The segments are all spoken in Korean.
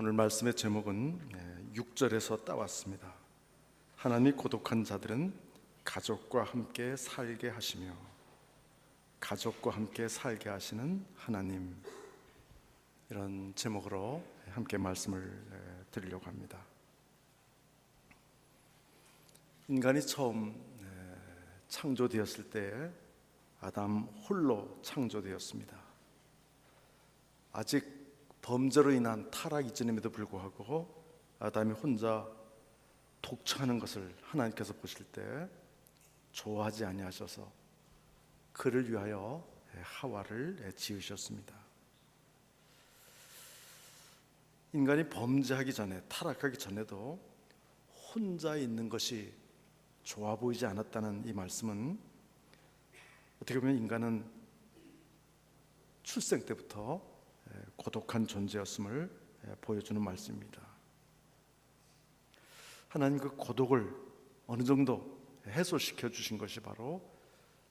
오늘 말씀의 제목은 6절에서 따왔습니다. 하나님이 고독한 자들은 가족과 함께 살게 하시며 가족과 함께 살게 하시는 하나님, 이런 제목으로 함께 말씀을 드리려고 합니다. 인간이 처음 창조되었을 때 아담 홀로 창조되었습니다. 아직 범죄로 인한 타락 이전임에도 불구하고 아담이 혼자 독처하는 것을 하나님께서 보실 때 좋아하지 아니하셔서 그를 위하여 하와를 지으셨습니다. 인간이 범죄하기 전에, 타락하기 전에도 혼자 있는 것이 좋아 보이지 않았다는 이 말씀은 어떻게 보면 인간은 출생 때부터 고독한 존재였음을 보여주는 말씀입니다. 하나님 그 고독을 어느 정도 해소시켜 주신 것이 바로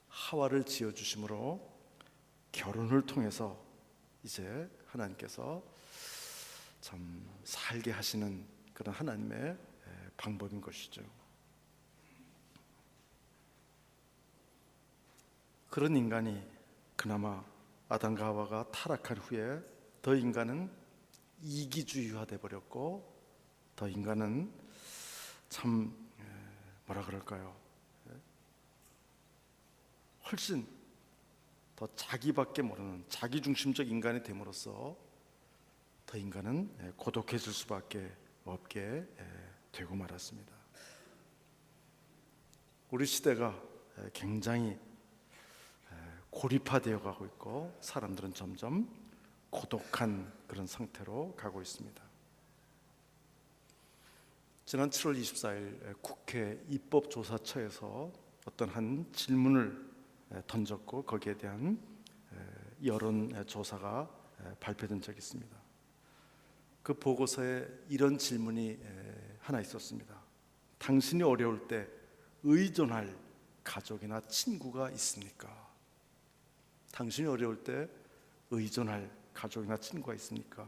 하와를 지어 주심으로 결혼을 통해서 이제 하나님께서 참 살게 하시는 그런 하나님의 방법인 것이죠. 그런 인간이 그나마 아담과 하와가 타락한 후에 더 인간은 이기주의화돼 버렸고, 더 인간은 참 뭐라 그럴까요? 훨씬 더 자기밖에 모르는 자기중심적 인간이 됨으로써 더 인간은 고독해질 수밖에 없게 되고 말았습니다. 우리 시대가 굉장히 고립화되어 가고 있고, 사람들은 점점 고독한 그런 상태로 가고 있습니다. 지난 7월 24일 국회 입법조사처에서 어떤 한 질문을 던졌고 거기에 대한 여론조사가 발표된 적이 있습니다. 그 보고서에 이런 질문이 하나 있었습니다. 당신이 어려울 때 의존할 가족이나 친구가 있습니까? 당신이 어려울 때 의존할 가족이나 친구가 있습니까?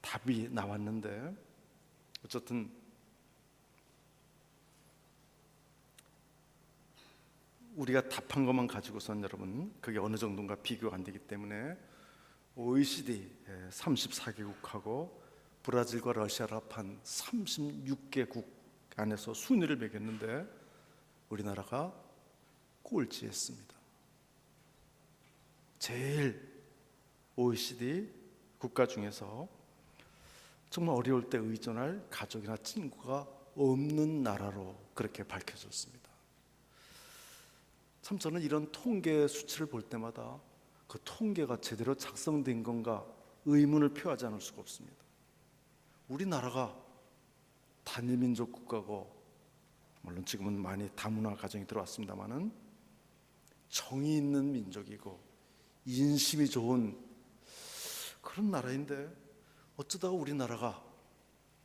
답이 나왔는데, 어쨌든 우리가 답한 것만 가지고선 여러분 그게 어느 정도인가 비교가 안 되기 때문에 OECD 34개국하고 브라질과 러시아를 합한 36개국 안에서 순위를 매겼는데 우리나라가 꼴찌했습니다. 제일 OECD 국가 중에서 정말 어려울 때 의존할 가족이나 친구가 없는 나라로 그렇게 밝혀졌습니다. 참 저는 이런 통계 수치를 볼 때마다 그 통계가 제대로 작성된 건가 의문을 표하지 않을 수가 없습니다. 우리나라가 단일민족 국가고, 물론 지금은 많이 다문화 가정이 들어왔습니다마는 정이 있는 민족이고 인심이 좋은 그런 나라인데 어쩌다가 우리나라가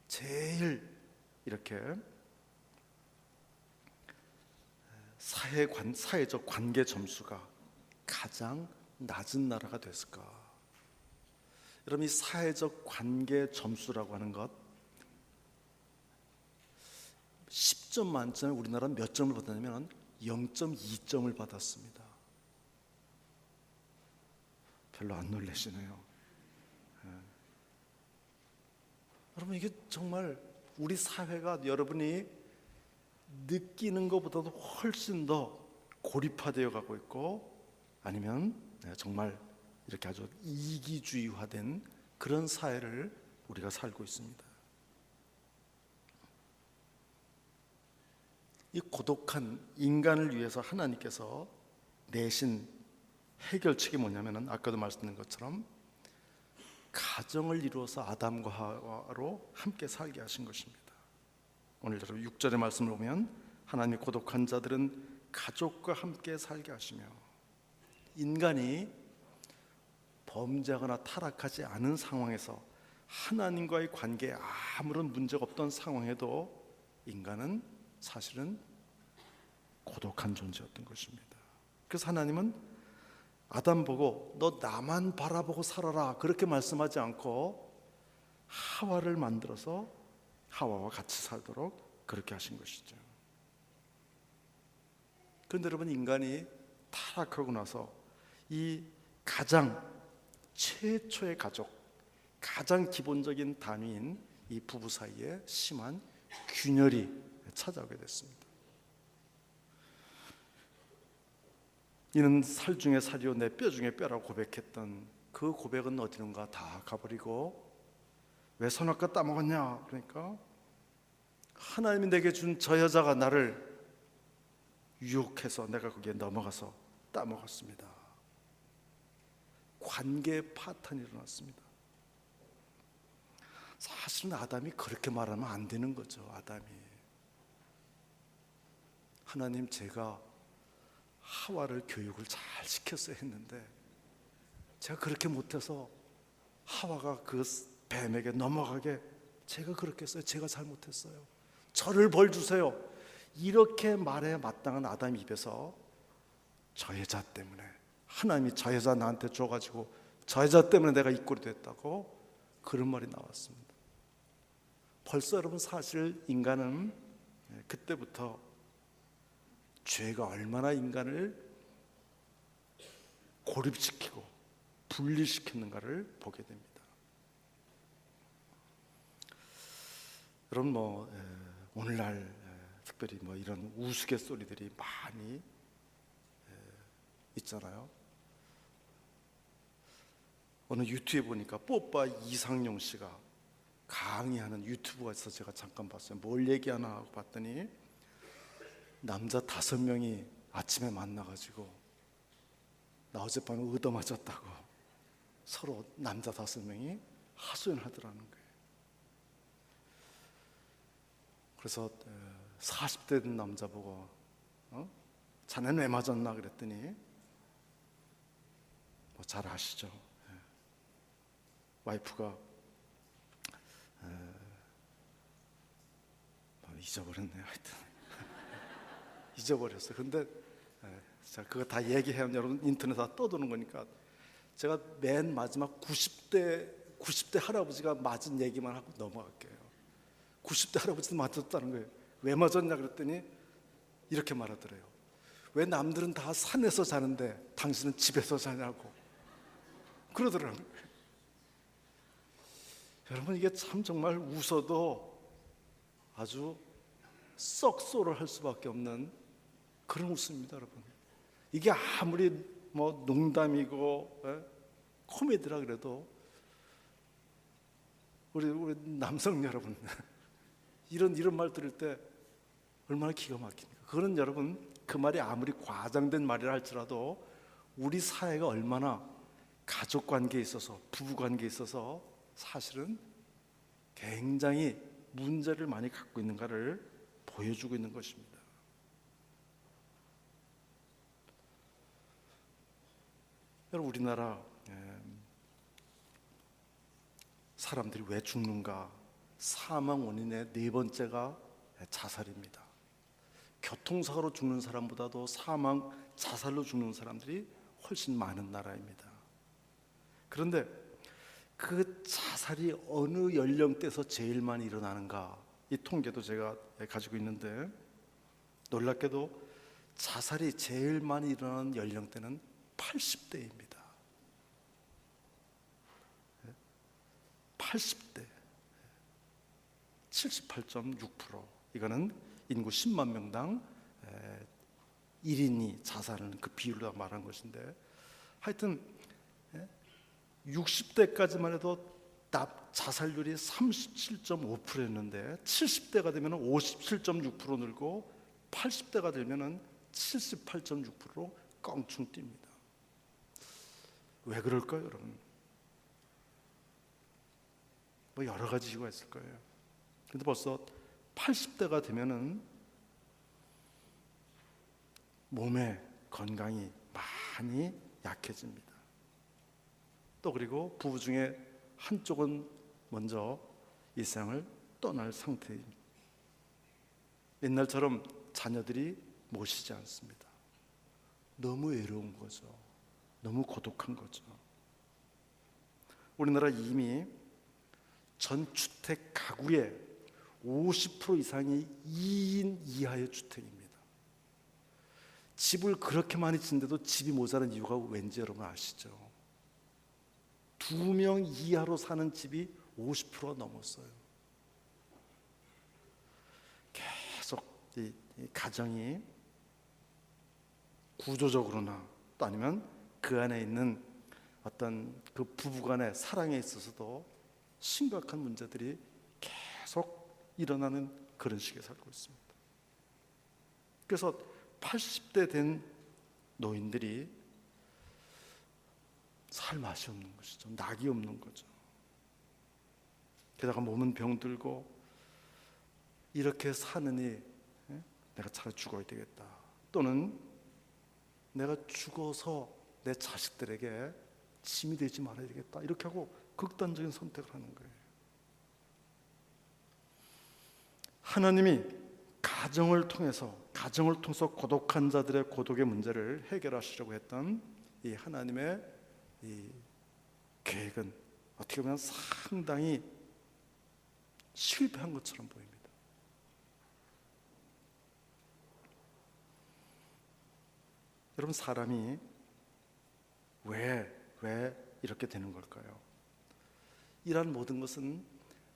제일 이렇게 사회적 관계 점수가 가장 낮은 나라가 됐을까? 여러분, 이 사회적 관계 점수라고 하는 것 10점 만점에 우리나라는 몇 점을 받았냐면 0.2점을 받았습니다. 별로 안 놀라시네요. 여러분, 이게 정말 우리 사회가 여러분이 느끼는 것보다도 훨씬 더 고립화되어 가고 있고, 아니면 정말 이렇게 아주 이기주의화된 그런 사회를 우리가 살고 있습니다. 이 고독한 인간을 위해서 하나님께서 내신 해결책이 뭐냐면은 아까도 말씀드린 것처럼 가정을 이루어서 아담과 하와로 함께 살게 하신 것입니다. 오늘 여러분 6절의 말씀을 보면 하나님이 고독한 자들은 가족과 함께 살게 하시며, 인간이 범죄하거나 타락하지 않은 상황에서 하나님과의 관계에 아무런 문제가 없던 상황에도 인간은 사실은 고독한 존재였던 것입니다. 그래서 하나님은 아담 보고 너 나만 바라보고 살아라 그렇게 말씀하지 않고 하와를 만들어서 하와와 같이 살도록 그렇게 하신 것이죠. 그런데 여러분, 인간이 타락하고 나서 이 가장 최초의 가족, 가장 기본적인 단위인 이 부부 사이에 심한 균열이 찾아오게 됐습니다. 이는 살 중에 살이요 내 뼈 중에 뼈라고 고백했던 그 고백은 어디론가 다 가버리고, 왜 선악과 따먹었냐? 그러니까 하나님이 내게 준 저 여자가 나를 유혹해서 내가 거기에 넘어가서 따먹었습니다. 관계 파탄이 일어났습니다. 사실은 아담이 그렇게 말하면 안 되는 거죠. 아담이, 하나님, 제가 하와를 교육을 잘 시켰어야 했는데 제가 그렇게 못해서 하와가 그 뱀에게 넘어가게 제가 그렇게 했어요. 제가 잘못했어요. 저를 벌 주세요. 이렇게 말해 마땅한 아담 입에서 저 여자 때문에, 하나님이 저 여자 나한테 줘가지고 저 여자 때문에 내가 이 꼴이 됐다고 그런 말이 나왔습니다. 벌써 여러분, 사실 인간은 그때부터 죄가 얼마나 인간을 고립시키고 분리시켰는가를 보게 됩니다. 여러분, 오늘날 특별히 이런 우스갯소리들이 많이 있잖아요. 어느 유튜브에 보니까 뽀빠 이상용 씨가 강의하는 유튜브가 있어서 제가 잠깐 봤어요. 뭘 얘기하나 하고 봤더니 남자 5명이 아침에 만나가지고 나 어젯밤에 얻어맞았다고 서로 남자 5명이 하소연하더라는 거예요. 그래서 40대 된 남자 보고 자네는 왜 맞았나 그랬더니 잘 아시죠? 와이프가 잊어버렸네요. 하여튼 잊어버렸어요. 근데 그거 다 얘기하면 여러분 인터넷에 다 떠도는 거니까 제가 맨 마지막 90대 할아버지가 맞은 얘기만 하고 넘어갈게요. 90대 할아버지도 맞았다는 거예요. 왜 맞았냐 그랬더니 이렇게 말하더래요. 왜 남들은 다 산에서 자는데 당신은 집에서 자냐고 그러더라고요. 여러분, 이게 참 정말 웃어도 아주 썩소를 할 수밖에 없는 그런 웃음입니다. 여러분, 이게 아무리 농담이고 코미디라 그래도 우리 남성 여러분 이런 말 들을 때 얼마나 기가 막힙니까? 그거는 여러분, 그 말이 아무리 과장된 말이라 할지라도 우리 사회가 얼마나 가족 관계에 있어서, 부부 관계에 있어서 사실은 굉장히 문제를 많이 갖고 있는가를 보여주고 있는 것입니다. 여러분, 우리나라 사람들이 왜 죽는가? 사망 원인의 4번째가 자살입니다. 교통사고로 죽는 사람보다도 자살로 죽는 사람들이 훨씬 많은 나라입니다. 그런데 그 자살이 어느 연령대에서 제일 많이 일어나는가? 이 통계도 제가 가지고 있는데 놀랍게도 자살이 제일 많이 일어나는 연령대는 80대입니다. 80대 78.6%. 이거는 인구 10만 명당 1인이 자살하는 그 비율로 말한 것인데, 하여튼 60대까지만 해도 자살률이 37.5%였는데 70대가 되면 57.6% 늘고 80대가 되면 78.6%로 껑충 뜁니다. 왜 그럴까요, 여러분? 여러 가지 이유가 있을 거예요. 근데 벌써 80대가 되면은 몸의 건강이 많이 약해집니다. 또 그리고 부부 중에 한쪽은 먼저 이 세상을 떠날 상태입니다. 옛날처럼 자녀들이 모시지 않습니다. 너무 외로운 거죠. 너무 고독한 거죠. 우리나라 이미 전 주택 가구의 50% 이상이 2인 이하의 주택입니다. 집을 그렇게 많이 짓는데도 집이 모자란 이유가 왠지 여러분 아시죠? 2명 이하로 사는 집이 50%가 넘었어요. 계속 이 가정이 구조적으로나 또 아니면 그 안에 있는 어떤 그 부부간의 사랑에 있어서도 심각한 문제들이 계속 일어나는 그런 시기에 살고 있습니다. 그래서 80대 된 노인들이 살 맛이 없는 것이죠. 낙이 없는 거죠. 게다가 몸은 병들고 이렇게 사느니 내가 차라리 죽어야 되겠다. 또는 내가 죽어서 내 자식들에게 짐이 되지 말아야 되겠다. 이렇게 하고 극단적인 선택을 하는 거예요. 하나님이 가정을 통해서 고독한 자들의 고독의 문제를 해결하시려고 했던 이 하나님의 이 계획은 어떻게 보면 상당히 실패한 것처럼 보입니다. 여러분, 사람이 왜 이렇게 되는 걸까요? 이러한 모든 것은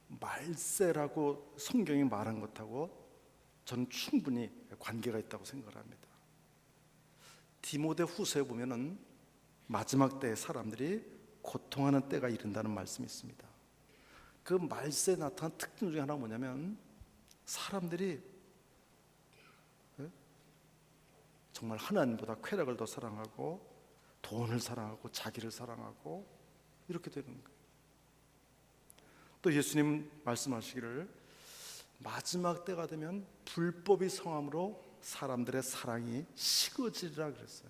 말세라고 성경이 말한 것하고 저는 충분히 관계가 있다고 생각을 합니다. 디모데 후서에 보면은 마지막 때에 사람들이 고통하는 때가 이른다는 말씀이 있습니다. 그 말세에 나타난 특징 중에 하나가 뭐냐면 사람들이 정말 하나님보다 쾌락을 더 사랑하고 돈을 사랑하고 자기를 사랑하고 이렇게 되는 거예요. 또 예수님 말씀하시기를 마지막 때가 되면 불법이 성함으로 사람들의 사랑이 식어지리라 그랬어요.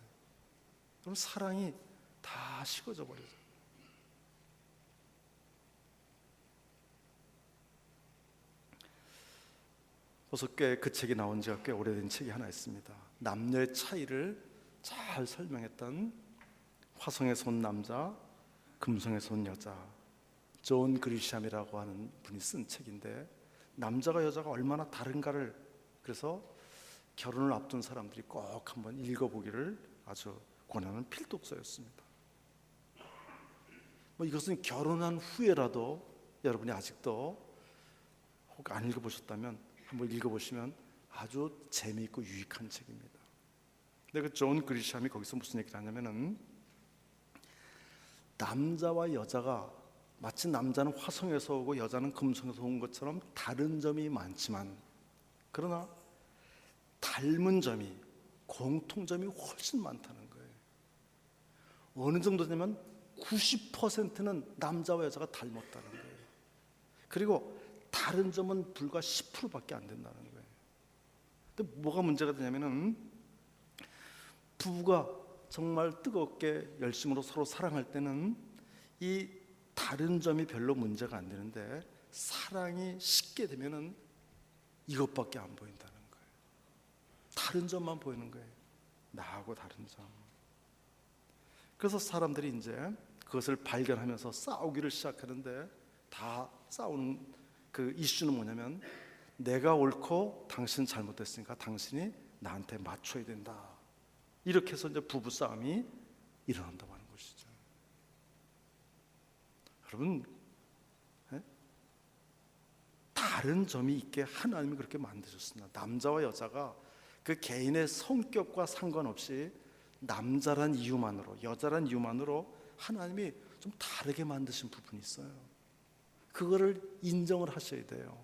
그럼 사랑이 다 식어져 버리죠. 벌써 그 책이 나온 지가 꽤 오래된 책이 하나 있습니다. 남녀의 차이를 잘 설명했던 화성에서 온 남자, 금성에서 온 여자, 존 그리샴이라고 하는 분이 쓴 책인데 남자가 여자가 얼마나 다른가를 그래서 결혼을 앞둔 사람들이 꼭 한번 읽어보기를 아주 권하는 필독서였습니다. 이것은 결혼한 후에라도 여러분이 아직도 혹 안 읽어보셨다면 한번 읽어보시면 아주 재미있고 유익한 책입니다. 근데 그 존 그리샴이 거기서 무슨 얘기를 하냐면은 남자와 여자가 마치 남자는 화성에서 오고 여자는 금성에서 온 것처럼 다른 점이 많지만 그러나 닮은 점이 공통점이 훨씬 많다는 거예요. 어느 정도 되면 90%는 남자와 여자가 닮았다는 거예요. 그리고 다른 점은 불과 10%밖에 안 된다는 거예요. 근데 뭐가 문제가 되냐면은 부부가 정말 뜨겁게 열심으로 서로 사랑할 때는 이 다른 점이 별로 문제가 안 되는데 사랑이 식게 되면은 이것밖에 안 보인다는 거예요. 다른 점만 보이는 거예요. 나하고 다른 점. 그래서 사람들이 이제 그것을 발견하면서 싸우기를 시작하는데 다 싸우는 그 이슈는 뭐냐면 내가 옳고 당신 잘못됐으니까 당신이 나한테 맞춰야 된다. 이렇게 해서 이제 부부 싸움이 일어난다고 하는 것이죠. 여러분, 다른 점이 있게 하나님이 그렇게 만드셨습니다. 남자와 여자가 그 개인의 성격과 상관없이 남자란 이유만으로 여자란 이유만으로 하나님이 좀 다르게 만드신 부분이 있어요. 그거를 인정을 하셔야 돼요.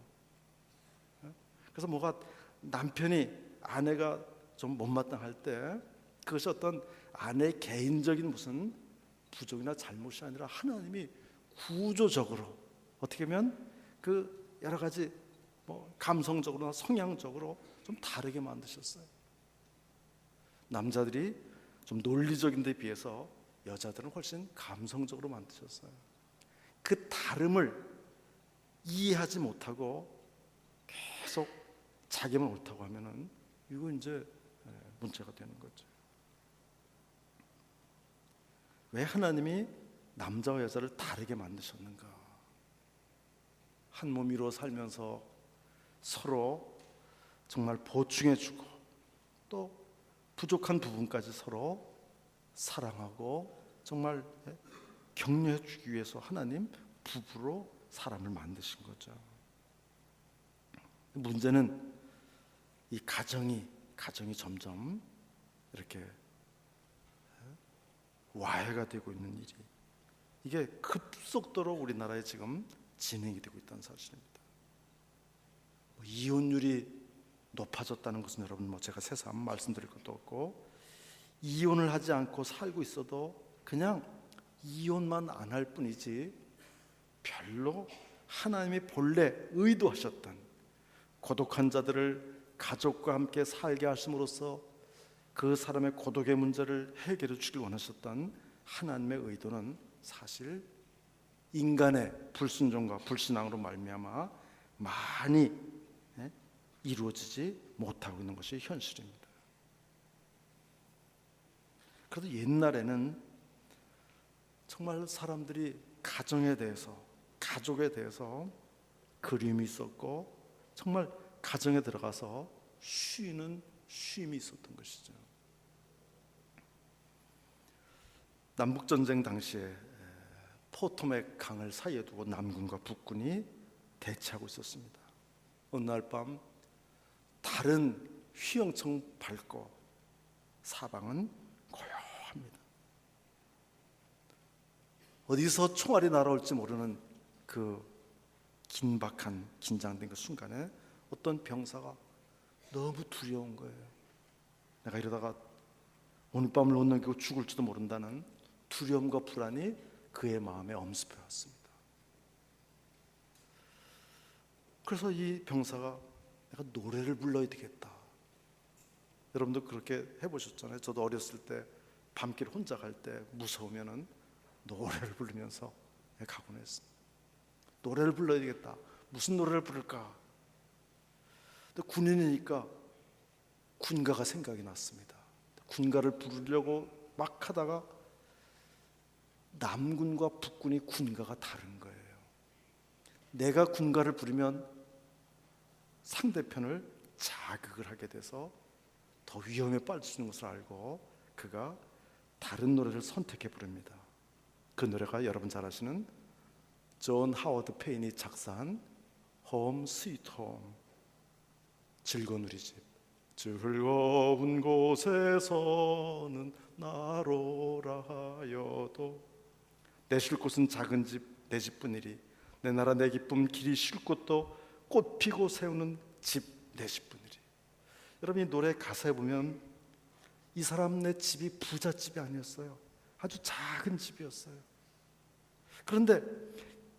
그래서 뭐가 남편이 아내가 좀 못마땅할 때 그것이 어떤 아내의 개인적인 무슨 부족이나 잘못이 아니라 하나님이 구조적으로 어떻게 보면 그 여러 가지 뭐 감성적으로나 성향적으로 좀 다르게 만드셨어요. 남자들이 좀 논리적인 데 비해서 여자들은 훨씬 감성적으로 만드셨어요. 그 다름을 이해하지 못하고 계속 자기만 옳다고 하면은 이거 이제 문제가 되는 거죠. 왜 하나님이 남자와 여자를 다르게 만드셨는가? 한 몸으로 살면서 서로 정말 보충해주고 또 부족한 부분까지 서로 사랑하고 정말 격려해주기 위해서 하나님 부부로 사람을 만드신 거죠. 문제는 이 가정이 점점 이렇게 와해가 되고 있는 일이, 이게 급속도로 우리나라에 지금 진행이 되고 있다는 사실입니다. 이혼율이 높아졌다는 것은 여러분 제가 새삼 말씀드릴 것도 없고, 이혼을 하지 않고 살고 있어도 그냥 이혼만 안 할 뿐이지 별로 하나님이 본래 의도하셨던 고독한 자들을 가족과 함께 살게 하심으로써 그 사람의 고독의 문제를 해결해 주길 원하셨던 하나님의 의도는 사실 인간의 불순종과 불신앙으로 말미암아 많이 이루어지지 못하고 있는 것이 현실입니다. 그래도 옛날에는 정말 사람들이 가정에 대해서, 가족에 대해서 그리움이 있었고 정말 가정에 들어가서 쉬는 쉼이 있었던 것이죠. 남북전쟁 당시에 포토맥 강을 사이에 두고 남군과 북군이 대치하고 있었습니다. 어느 날 밤 달은 휘영청 밝고 사방은 고요합니다. 어디서 총알이 날아올지 모르는 그 긴박한 긴장된 그 순간에 어떤 병사가 너무 두려운 거예요. 내가 이러다가 오늘 밤을 못 넘기고 죽을지도 모른다는 두려움과 불안이 그의 마음에 엄습해 왔습니다. 그래서 이 병사가 내가 노래를 불러야 되겠다. 여러분도 그렇게 해보셨잖아요. 저도 어렸을 때 밤길 혼자 갈 때 무서우면은 노래를 부르면서 가곤 했습니다. 노래를 불러야 되겠다. 무슨 노래를 부를까? 근데 군인이니까 군가가 생각이 났습니다. 군가를 부르려고 막 하다가 남군과 북군이 군가가 다른 거예요. 내가 군가를 부르면 상대편을 자극을 하게 돼서 더 위험에 빠질 수 있는 것을 알고 그가 다른 노래를 선택해 부릅니다. 그 노래가 여러분 잘 아시는 존 하워드 페인이 작사한 홈 스위트 홈, 즐거운 우리 집. 즐거운 곳에서는 나로라 하여도 내 쉴 곳은 작은 집 내 집뿐이리 내 나라 내 기쁨 길이 쉴 곳도 꽃 피고 세우는 집 내 집뿐이리. 여러분 이 노래 가사에 보면 이 사람네 집이 부잣집이 아니었어요. 아주 작은 집이었어요. 그런데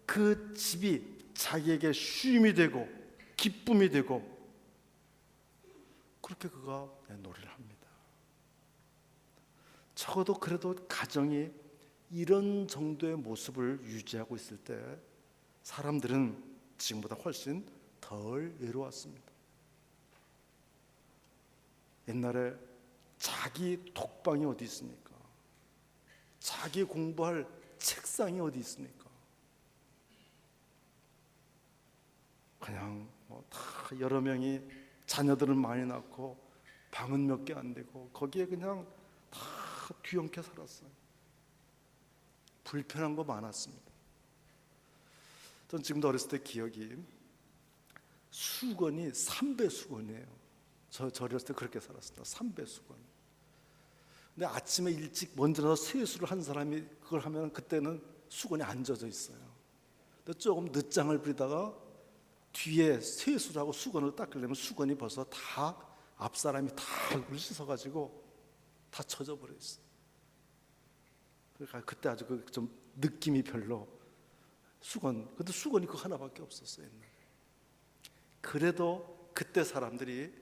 그 집이 자기에게 쉼이 되고 기쁨이 되고 그렇게 그가 노래를 합니다. 적어도 그래도 가정이 이런 정도의 모습을 유지하고 있을 때 사람들은 지금보다 훨씬 덜 외로웠습니다. 옛날에 자기 독방이 어디 있습니까? 자기 공부할 책상이 어디 있습니까? 그냥 다 여러 명이 자녀들은 많이 낳고 방은 몇 개 안 되고 거기에 그냥 다 뒤엉켜 살았어요. 불편한 거 많았습니다. 전 지금도 어렸을 때 기억이 수건이 3배 수건이에요. 저 어렸을 때 그렇게 살았습니다. 3배 수건. 근데 아침에 일찍 먼저 나서 세수를 한 사람이 그걸 하면 그때는 수건이 안 젖어 있어요. 근데 조금 늦장을 부리다가 뒤에 세수를 하고 수건을 닦으려면 수건이 벌써 다 앞사람이 다 얼굴 씻어가지고 다 젖어 버렸어요. 그러니까 그때 아주 좀 느낌이 별로 수건, 근데 수건이 그 하나밖에 없었어요. 옛날에. 그래도 그때 사람들이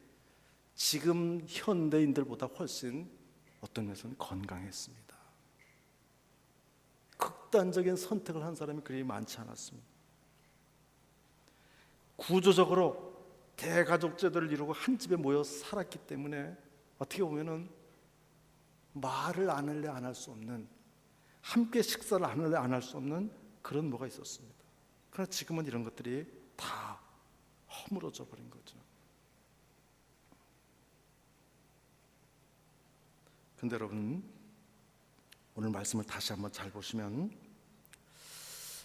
지금 현대인들보다 훨씬 어떤 면에서는 건강했습니다. 극단적인 선택을 한 사람이 그리 많지 않았습니다. 구조적으로 대가족 제도를 이루고 한 집에 모여 살았기 때문에 어떻게 보면은 말을 안 할래 안 할 수 없는, 함께 식사를 안 할래 안 할 수 없는 그런 뭐가 있었습니다. 그러나 지금은 이런 것들이 다 허물어져 버린 거죠. 근데 여러분, 오늘 말씀을 다시 한번 잘 보시면,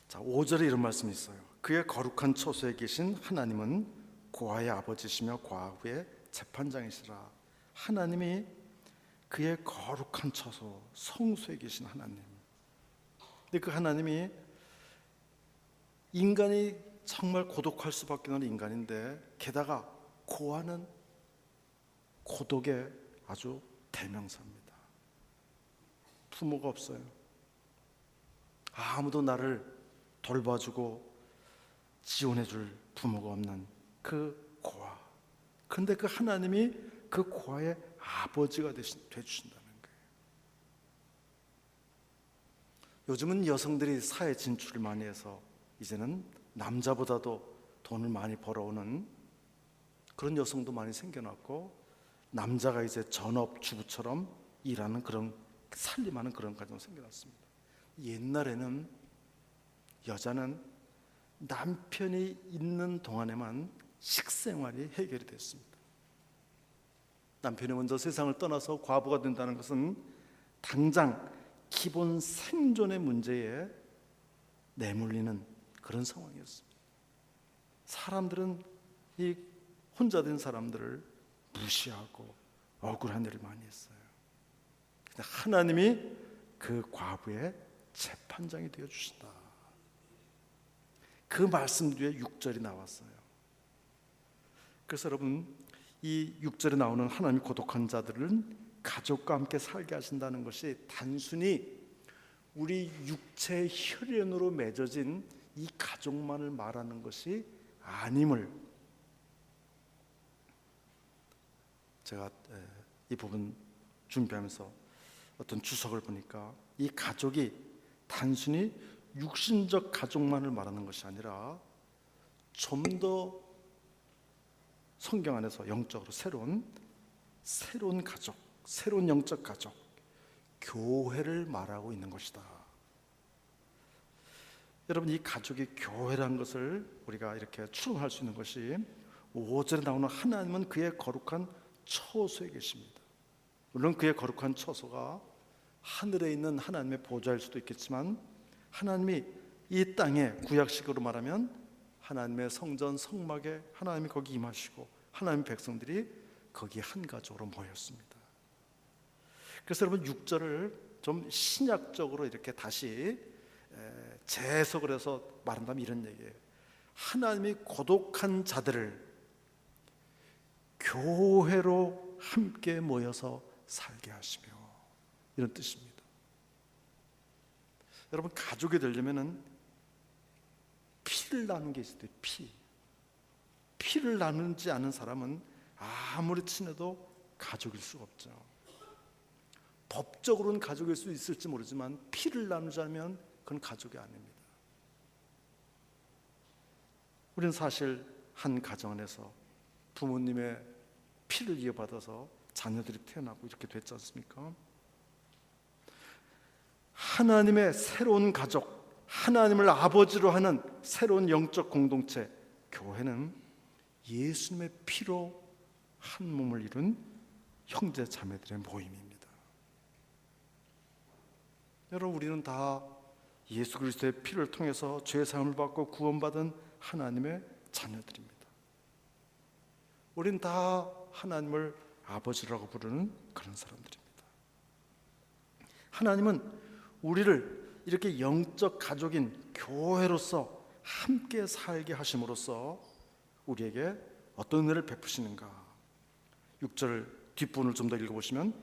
자, 5절에 이런 말씀이 있어요. 그의 거룩한 처소에 계신 하나님은 고아의 아버지시며 고아의 재판장이시라. 하나님이 그의 거룩한 처소, 성소에 계신 하나님. 근데 그 하나님이 인간이 정말 고독할 수밖에 없는 인간인데, 게다가 고아는 고독의 아주 대명사입니다. 부모가 없어요. 아무도 나를 돌봐주고 지원해줄 부모가 없는 그 고아. 근데 그 하나님이 그 고아의 아버지가 되주신다는 거예요. 요즘은 여성들이 사회 진출을 많이 해서 이제는 남자보다도 돈을 많이 벌어오는 그런 여성도 많이 생겨났고, 남자가 이제 전업주부처럼 일하는 그런 살림하는 그런 가정이 생겨났습니다. 옛날에는 여자는 남편이 있는 동안에만 식생활이 해결이 됐습니다. 남편이 먼저 세상을 떠나서 과부가 된다는 것은 당장 기본 생존의 문제에 내몰리는 그런 상황이었습니다. 사람들은 이 혼자 된 사람들을 무시하고 억울한 일을 많이 했어요. 근데 하나님이 그 과부의 재판장이 되어 주신다. 그 말씀 뒤에 6절이 나왔어요. 그래서 여러분, 이 6절에 나오는 하나님이 고독한 자들은 가족과 함께 살게 하신다는 것이 단순히 우리 육체의 혈연으로 맺어진 이 가족만을 말하는 것이 아님을, 제가 이 부분 준비하면서 어떤 주석을 보니까 이 가족이 단순히 육신적 가족만을 말하는 것이 아니라 좀 더 성경 안에서 영적으로 새로운 가족, 새로운 영적 가족, 교회를 말하고 있는 것이다. 여러분, 이 가족이 교회라는 것을 우리가 이렇게 추론할 수 있는 것이 5절에 나오는 하나님은 그의 거룩한 처소에 계십니다. 물론 그의 거룩한 처소가 하늘에 있는 하나님의 보좌일 수도 있겠지만, 하나님이 이 땅에 구약식으로 말하면 하나님의 성전 성막에 하나님이 거기 임하시고 하나님의 백성들이 거기 한 가족으로 모였습니다. 그래서 여러분, 6절을 좀 신약적으로 이렇게 다시 재해석을 해서 말한다면 이런 얘기예요. 하나님이 고독한 자들을 교회로 함께 모여서 살게 하시며, 이런 뜻입니다. 여러분, 가족이 되려면은 피를 나누는 게 있어요. 피를 나누지 않은 사람은 아무리 친해도 가족일 수가 없죠. 법적으로는 가족일 수 있을지 모르지만 피를 나누자면 그건 가족이 아닙니다. 우리는 사실 한 가정 안에서 부모님의 피를 이어받아서 자녀들이 태어나고 이렇게 됐지 않습니까? 하나님의 새로운 가족, 하나님을 아버지로 하는 새로운 영적 공동체, 교회는 예수님의 피로 한 몸을 이룬 형제 자매들의 모임입니다. 여러분, 우리는 다 예수 그리스도의 피를 통해서 죄 사함을 받고 구원받은 하나님의 자녀들입니다. 우리는 다 하나님을 아버지라고 부르는 그런 사람들입니다. 하나님은 우리를 이렇게 영적 가족인 교회로서 함께 살게 하심으로써 우리에게 어떤 은혜를 베푸시는가. 6절 뒷부분을 좀 더 읽어보시면,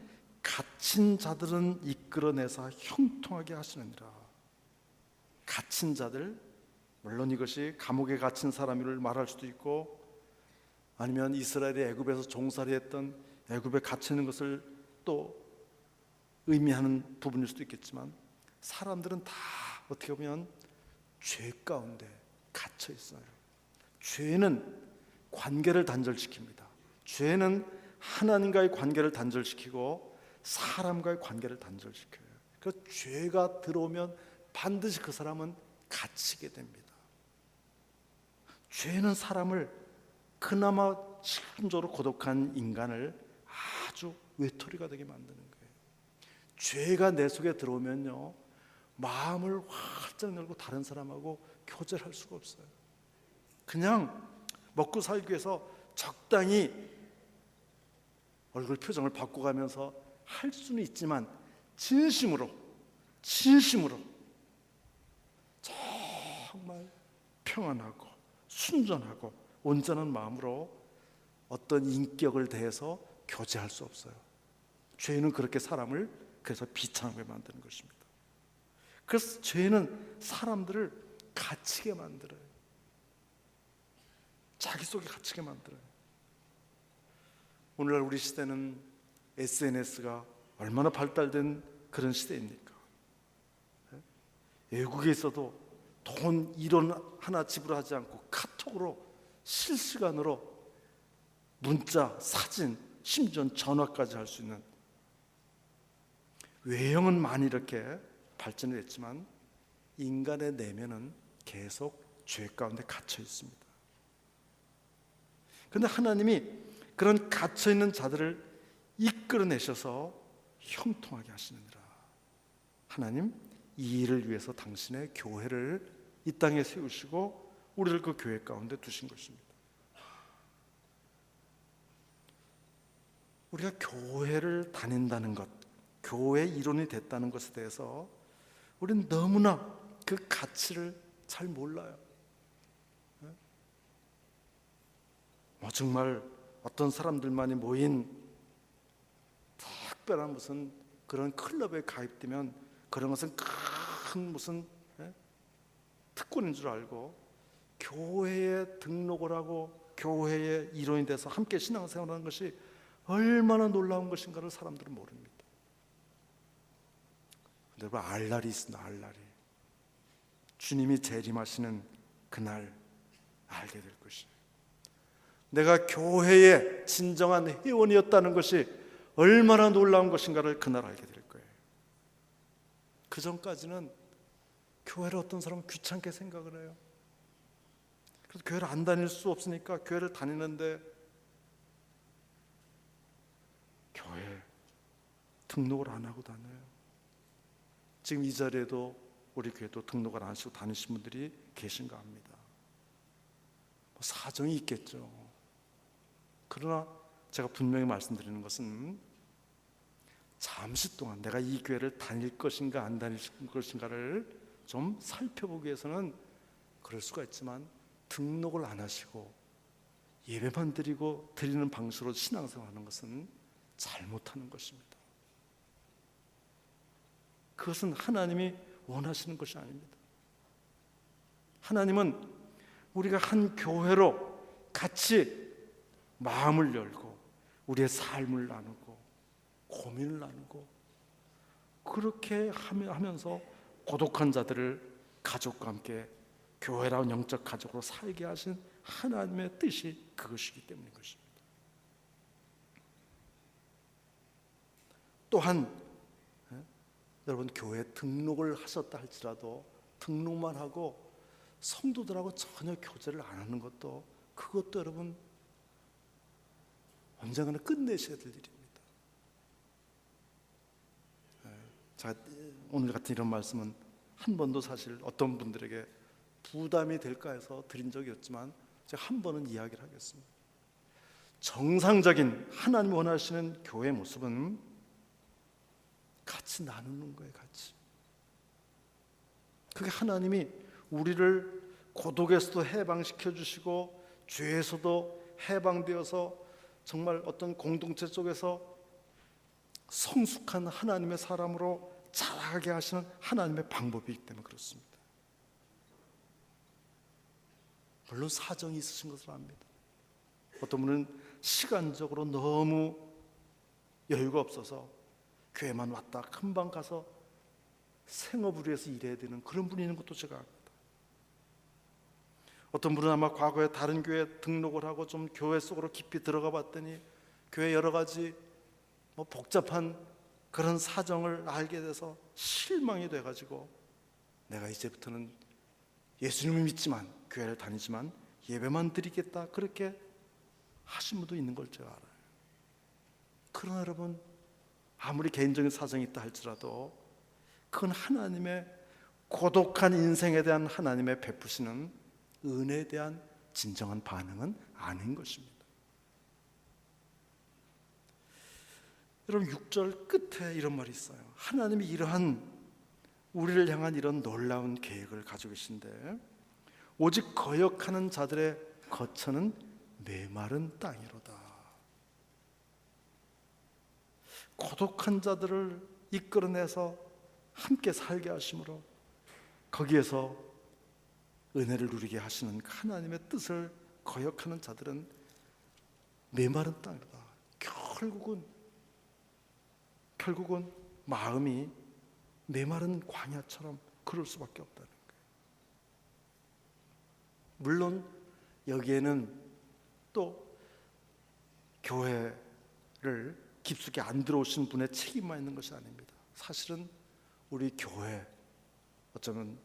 갇힌 자들은 이끌어내사 형통하게 하시느니라. 갇힌 자들, 물론 이것이 감옥에 갇힌 사람을 말할 수도 있고, 아니면 이스라엘이 애굽에서 종살이 했던 애굽에 갇히는 것을 또 의미하는 부분일 수도 있겠지만, 사람들은 다 어떻게 보면 죄 가운데 갇혀 있어요. 죄는 관계를 단절시킵니다. 죄는 하나님과의 관계를 단절시키고 사람과의 관계를 단절시켜요. 그래서 죄가 들어오면 반드시 그 사람은 갇히게 됩니다. 죄는 사람을, 그나마 실존적으로 고독한 인간을 아주 외톨이가 되게 만드는 거예요. 죄가 내 속에 들어오면요, 마음을 활짝 열고 다른 사람하고 교제를 할 수가 없어요. 그냥 먹고 살기 위해서 적당히 얼굴 표정을 바꿔가면서 할 수는 있지만 진심으로 정말 평안하고 순전하고 온전한 마음으로 어떤 인격을 대해서 교제할 수 없어요. 죄는 그렇게 사람을 그래서 비참하게 만드는 것입니다. 그래서 죄는 사람들을 갇히게 만들어요. 자기 속에 갇히게 만들어요. 오늘날 우리 시대는 SNS가 얼마나 발달된 그런 시대입니까? 외국에 있어도 돈 1원 하나 지불하지 않고 카톡으로 실시간으로 문자, 사진, 심지어 전화까지 할 수 있는, 외형은 많이 이렇게 발전을 했지만 인간의 내면은 계속 죄 가운데 갇혀 있습니다. 그런데 하나님이 그런 갇혀 있는 자들을 이끌어내셔서 형통하게 하시느니라. 하나님 이 일을 위해서 당신의 교회를 이 땅에 세우시고 우리를 그 교회 가운데 두신 것입니다. 우리가 교회를 다닌다는 것, 교회의 일원이 됐다는 것에 대해서 우리는 너무나 그 가치를 잘 몰라요. 정말 어떤 사람들만이 모인 특별한 무슨 그런 클럽에 가입되면 그런 것은 큰 무슨 특권인 줄 알고 교회에 등록을 하고 교회의 일원이 돼서 함께 신앙생활하는 것이 얼마나 놀라운 것인가를 사람들은 모릅니다. 여러분, 알 날이 있습니다. 알 날이. 주님이 재림하시는 그날 알게 될 것이에요. 내가 교회의 진정한 회원이었다는 것이 얼마나 놀라운 것인가를 그날 알게 될 거예요. 그 전까지는 교회를 어떤 사람은 귀찮게 생각을 해요. 그래서 교회를 안 다닐 수 없으니까 교회를 다니는데 교회 등록을 안 하고 다녀요. 지금 이 자리에도 우리 교회도 등록을 안 하시고 다니신 분들이 계신가 합니다. 사정이 있겠죠. 그러나 제가 분명히 말씀드리는 것은 잠시 동안 내가 이 교회를 다닐 것인가 안 다닐 것인가를 좀 살펴보기 위해서는 그럴 수가 있지만 등록을 안 하시고 예배만 드리고 드리는 방식으로 신앙생활하는 것은 잘못하는 것입니다. 그것은 하나님이 원하시는 것이 아닙니다. 하나님은 우리가 한 교회로 같이 마음을 열고 우리의 삶을 나누고 고민을 나누고 그렇게 하면서 고독한 자들을 가족과 함께 교회라는 영적 가족으로 살게 하신 하나님의 뜻이 그것이기 때문인 것입니다. 또한 여러분, 교회 등록을 하셨다 할지라도 등록만 하고 성도들하고 전혀 교제를 안 하는 것도, 그것도 여러분 언젠가는 끝내셔야 될 일입니다. 제가 오늘 같은 이런 말씀은 한 번도 사실 어떤 분들에게 부담이 될까 해서 드린 적이 없지만 제가 한 번은 이야기를 하겠습니다. 정상적인 하나님 원하시는 교회 모습은 같이 나누는 거예요. 같이. 그게 하나님이 우리를 고독에서도 해방시켜 주시고 죄에서도 해방되어서 정말 어떤 공동체 속에서 성숙한 하나님의 사람으로 자라게 하시는 하나님의 방법이기 때문에 그렇습니다. 물론 사정이 있으신 것을 압니다. 어떤 분은 시간적으로 너무 여유가 없어서 교회만 왔다 금방 가서 생업을 위해서 일해야 되는 그런 분이 있는 것도 제가 압니다. 어떤 분은 아마 과거에 다른 교회에 등록을 하고 좀 교회 속으로 깊이 들어가 봤더니 교회 여러 가지 복잡한 그런 사정을 알게 돼서 실망이 돼가지고 내가 이제부터는 예수님을 믿지만 교회를 다니지만 예배만 드리겠다 그렇게 하신 분도 있는 걸 제가 알아요. 그러나 여러분, 아무리 개인적인 사정이 있다 할지라도 그건 하나님의 고독한 인생에 대한 하나님의 베푸시는 은혜에 대한 진정한 반응은 아닌 것입니다. 여러분, 6절 끝에 이런 말이 있어요. 하나님이 이러한 우리를 향한 이런 놀라운 계획을 가지고 계신데 오직 거역하는 자들의 거처는 메마른 땅이로다. 고독한 자들을 이끌어내서 함께 살게 하심으로 거기에서 은혜를 누리게 하시는 하나님의 뜻을 거역하는 자들은 메마른 땅이다. 결국은 마음이 메마른 광야처럼 그럴 수밖에 없다는 거예요. 물론 여기에는 또 교회를 깊숙이 안 들어오신 분의 책임만 있는 것이 아닙니다. 사실은 우리 교회, 어쩌면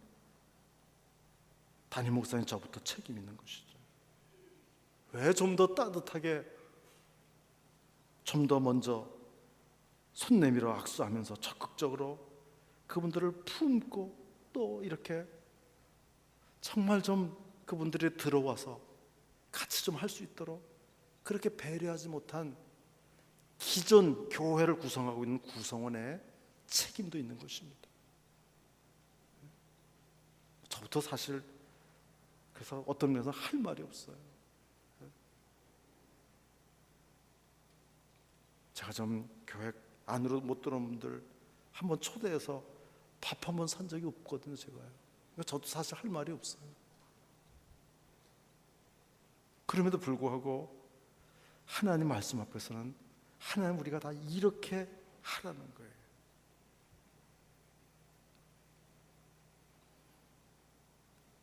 담임 목사님 저부터 책임 있는 것이죠. 왜 좀 더 따뜻하게, 좀 더 먼저 손 내밀어 악수하면서 적극적으로 그분들을 품고 또 이렇게 정말 좀 그분들이 들어와서 같이 좀 할 수 있도록 그렇게 배려하지 못한 기존 교회를 구성하고 있는 구성원의 책임도 있는 것입니다. 저부터 사실 그래서 어떤 면에서 할 말이 없어요. 제가 좀 교회 안으로 못 들어온 분들 한번 초대해서 밥 한번 산 적이 없거든요, 제가요. 저도 사실 할 말이 없어요. 그럼에도 불구하고 하나님 말씀 앞에서는 하나님 우리가 다 이렇게 하라는 거예요.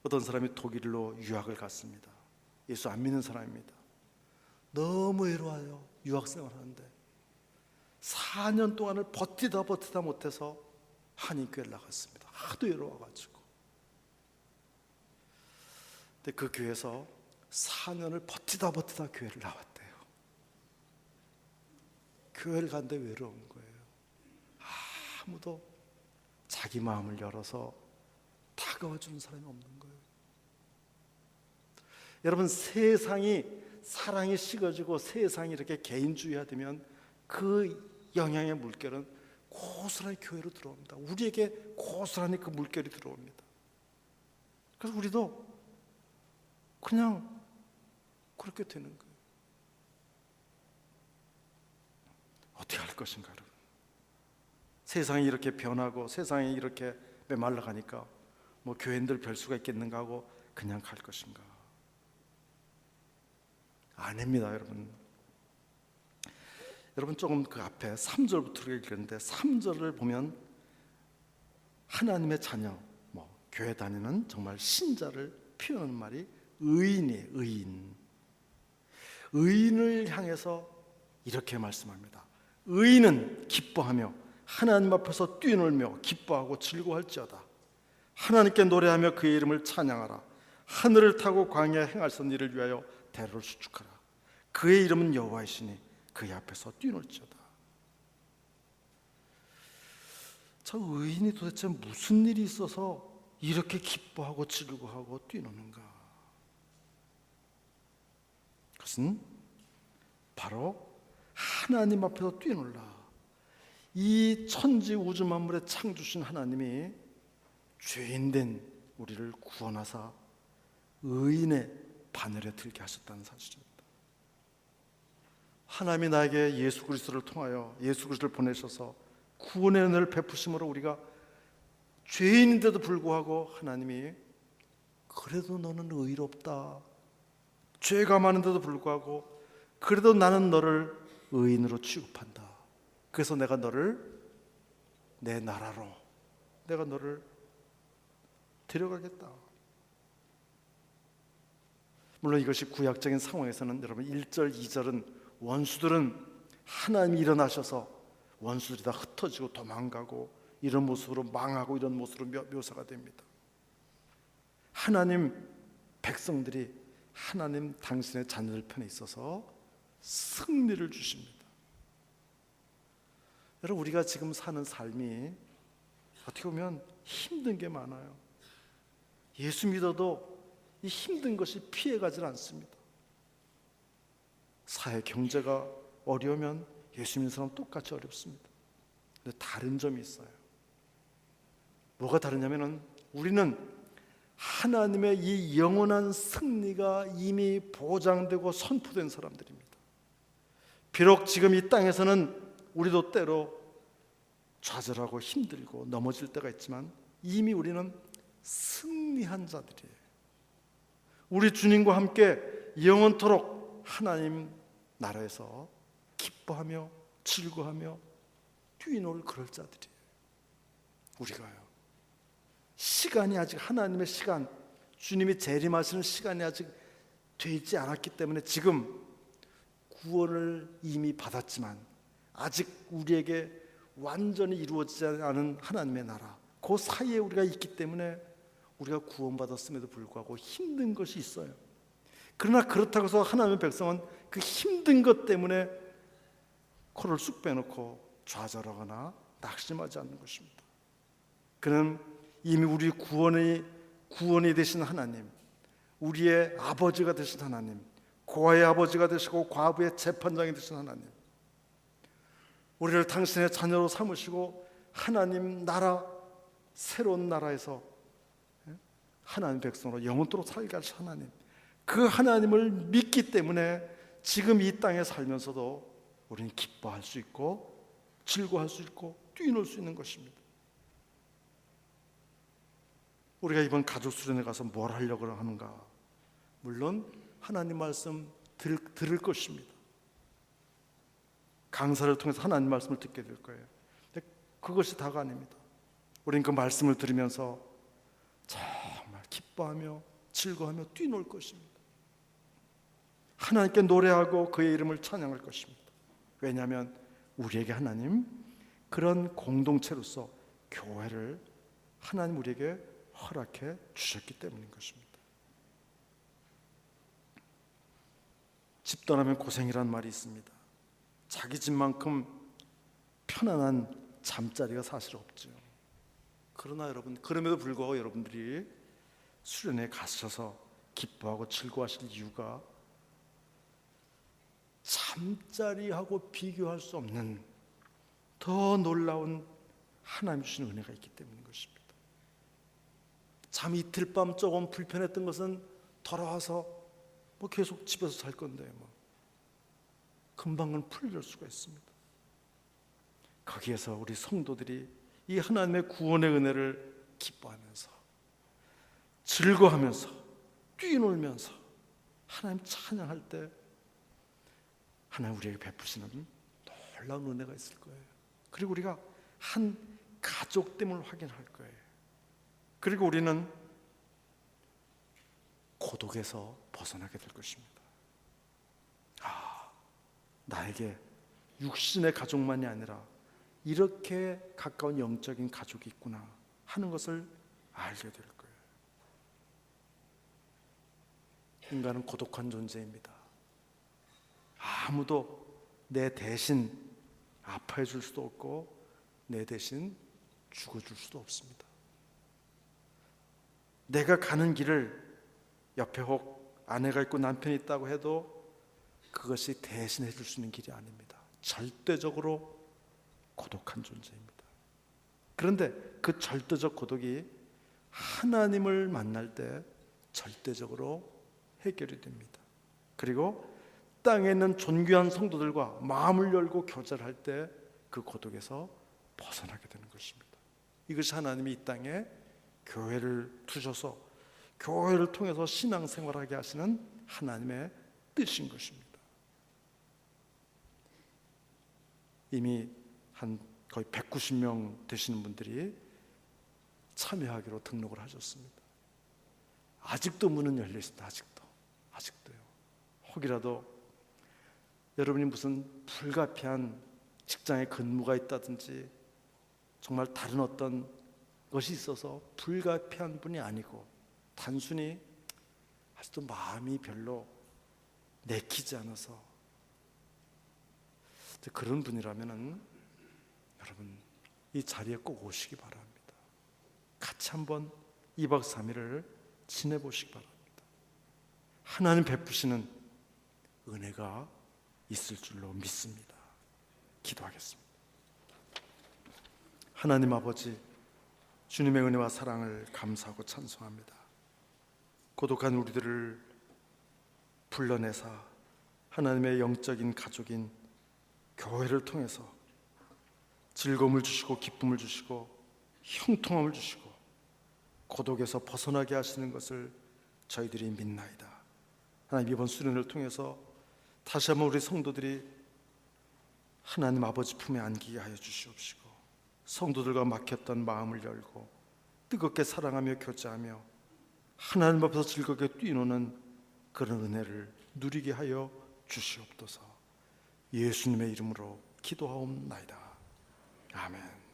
어떤 사람이 독일로 유학을 갔습니다. 예수 안 믿는 사람입니다. 너무 외로워요. 유학생활 하는데 4년 동안을 버티다 못해서 한인교회를 나갔습니다. 하도 외로워가지고. 근데 그 교회에서 4년을 버티다 교회를 나왔대요. 교회를 갔는데 외로운 거예요. 아무도 자기 마음을 열어서 다가와 주는 사람이 없는 거예요. 여러분, 세상이 사랑이 식어지고 세상이 이렇게 개인주의화되면 그 영향의 물결은 고스란히 교회로 들어옵니다. 우리에게 고스란히 그 물결이 들어옵니다. 그래서 우리도 그냥 그렇게 되는 거예요. 어떻게 할 것인가, 여러분? 세상이 이렇게 변하고 세상이 이렇게 메말라가니까 뭐 교인들 별 수가 있겠는가 하고 그냥 갈 것인가? 아닙니다, 여러분. 여러분, 조금 그 앞에 3절부터 읽었는데 3절을 보면 하나님의 자녀, 교회 다니는 정말 신자를 표현하는 말이 의인이에요. 의인을 향해서 이렇게 말씀합니다. 의인은 기뻐하며 하나님 앞에서 뛰놀며 기뻐하고 즐거워할지어다. 하나님께 노래하며 그의 이름을 찬양하라. 하늘을 타고 광야에 행하신 일을 위하여 대로를 수축하라. 그의 이름은 여호와이시니 그의 앞에서 뛰놀지어다. 저 의인이 도대체 무슨 일이 있어서 이렇게 기뻐하고 즐거워하고 뛰노는가? 그것은 바로 하나님 앞에서 뛰놀라. 이 천지 우주 만물의 창조신 하나님이 죄인된 우리를 구원하사 의인의 바늘에 들게 하셨다는 사실입니다. 하나님이 나에게 예수 그리스도를 통하여 예수 그리스도를 보내셔서 구원의 은혜를 베푸심으로 우리가 죄인인데도 불구하고 하나님이 그래도 너는 의롭다, 죄가 많은데도 불구하고 그래도 나는 너를 의인으로 취급한다. 그래서 내가 너를 내 나라로 내가 너를 데려가겠다. 물론 이것이 구약적인 상황에서는 여러분 1절, 2절은 원수들은 하나님이 일어나셔서 원수들이 다 흩어지고 도망가고 이런 모습으로 망하고 이런 모습으로 묘사가 됩니다. 하나님 백성들이 하나님 당신의 자녀들 편에 있어서 승리를 주십니다. 여러분, 우리가 지금 사는 삶이 어떻게 보면 힘든 게 많아요. 예수 믿어도 이 힘든 것이 피해가질 않습니다. 사회 경제가 어려우면 예수 믿는 사람 똑같이 어렵습니다. 근데 다른 점이 있어요. 뭐가 다르냐면은 우리는 하나님의 이 영원한 승리가 이미 보장되고 선포된 사람들입니다. 비록 지금 이 땅에서는 우리도 때로 좌절하고 힘들고 넘어질 때가 있지만 이미 우리는 승리한 자들이에요. 우리 주님과 함께 영원토록 하나님 나라에서 기뻐하며 즐거워하며 뛰놀 그럴 자들이에요. 우리가요, 시간이 아직, 하나님의 시간, 주님이 재림하시는 시간이 아직 되지 않았기 때문에 지금 구원을 이미 받았지만 아직 우리에게 완전히 이루어지지 않은 하나님의 나라, 그 사이에 우리가 있기 때문에 우리가 구원받았음에도 불구하고 힘든 것이 있어요. 그러나 그렇다고 해서 하나님의 백성은 그 힘든 것 때문에 코를 쑥 빼놓고 좌절하거나 낙심하지 않는 것입니다. 그는 이미 우리 구원이 되신 하나님, 우리의 아버지가 되신 하나님, 고아의 아버지가 되시고 과부의 재판장이 되신 하나님, 우리를 당신의 자녀로 삼으시고 하나님 나라, 새로운 나라에서 하나님 백성으로 영원토록 살게 하신 하나님, 그 하나님을 믿기 때문에 지금 이 땅에 살면서도 우리는 기뻐할 수 있고 즐거워할 수 있고 뛰놀 수 있는 것입니다. 우리가 이번 가족 수련회 가서 뭘 하려고 하는가? 물론 하나님 말씀 들을 것입니다. 강사를 통해서 하나님 말씀을 듣게 될 거예요. 근데 그것이 다가 아닙니다. 우리는 그 말씀을 들으면서 정말 기뻐하며 즐거워하며 뛰놀 것입니다. 하나님께 노래하고 그의 이름을 찬양할 것입니다. 왜냐하면 우리에게 하나님 그런 공동체로서 교회를 하나님 우리에게 허락해 주셨기 때문인 것입니다. 집 떠나면 고생이란 말이 있습니다. 자기 집만큼 편안한 잠자리가 사실 없죠. 그러나 여러분, 그럼에도 불구하고 여러분들이 수련회에 가셔서 기뻐하고 즐거워하실 이유가 잠자리하고 비교할 수 없는 더 놀라운 하나님 주신 은혜가 있기 때문인 것입니다. 잠 이틀 밤 조금 불편했던 것은 돌아와서 계속 집에서 잘 건데 금방은 풀릴 수가 있습니다. 거기에서 우리 성도들이 이 하나님의 구원의 은혜를 기뻐하면서 즐거워하면서 뛰놀면서 하나님 찬양할 때 하나님 우리에게 베푸시는 놀라운 은혜가 있을 거예요. 그리고 우리가 한 가족됨을 확인할 거예요. 그리고 우리는 고독에서 벗어나게 될 것입니다. 나에게 육신의 가족만이 아니라 이렇게 가까운 영적인 가족이 있구나 하는 것을 알게 될 거예요. 인간은 고독한 존재입니다. 아무도 내 대신 아파해 줄 수도 없고 내 대신 죽어줄 수도 없습니다. 내가 가는 길을 옆에 혹 아내가 있고 남편이 있다고 해도 그것이 대신해 줄 수 있는 길이 아닙니다. 절대적으로 고독한 존재입니다. 그런데 그 절대적 고독이 하나님을 만날 때 절대적으로 해결이 됩니다. 그리고 땅에 있는 존귀한 성도들과 마음을 열고 교제를 할 때 그 고독에서 벗어나게 되는 것입니다. 이것이 하나님이 이 땅에 교회를 두셔서 교회를 통해서 신앙생활하게 하시는 하나님의 뜻인 것입니다. 이미 한 거의 190명 되시는 분들이 참여하기로 등록을 하셨습니다. 아직도 문은 열려 있습니다. 아직도요. 혹이라도 여러분이 무슨 불가피한 직장에 근무가 있다든지 정말 다른 어떤 것이 있어서 불가피한 분이 아니고 단순히 아직도 마음이 별로 내키지 않아서, 그런 분이라면은 여러분 이 자리에 꼭 오시기 바랍니다. 같이 한번 2박 3일을 지내보시기 바랍니다. 하나님 베푸시는 은혜가 있을 줄로 믿습니다. 기도하겠습니다. 하나님 아버지, 주님의 은혜와 사랑을 감사하고 찬송합니다. 고독한 우리들을 불러내사 하나님의 영적인 가족인 교회를 통해서 즐거움을 주시고 기쁨을 주시고 형통함을 주시고 고독에서 벗어나게 하시는 것을 저희들이 믿나이다. 하나님, 이번 수련을 통해서 다시 한번 우리 성도들이 하나님 아버지 품에 안기게 하여 주시옵시고, 성도들과 막혔던 마음을 열고 뜨겁게 사랑하며 교제하며 하나님 앞에서 즐겁게 뛰노는 그런 은혜를 누리게 하여 주시옵소서. 예수님의 이름으로 기도하옵나이다. 아멘.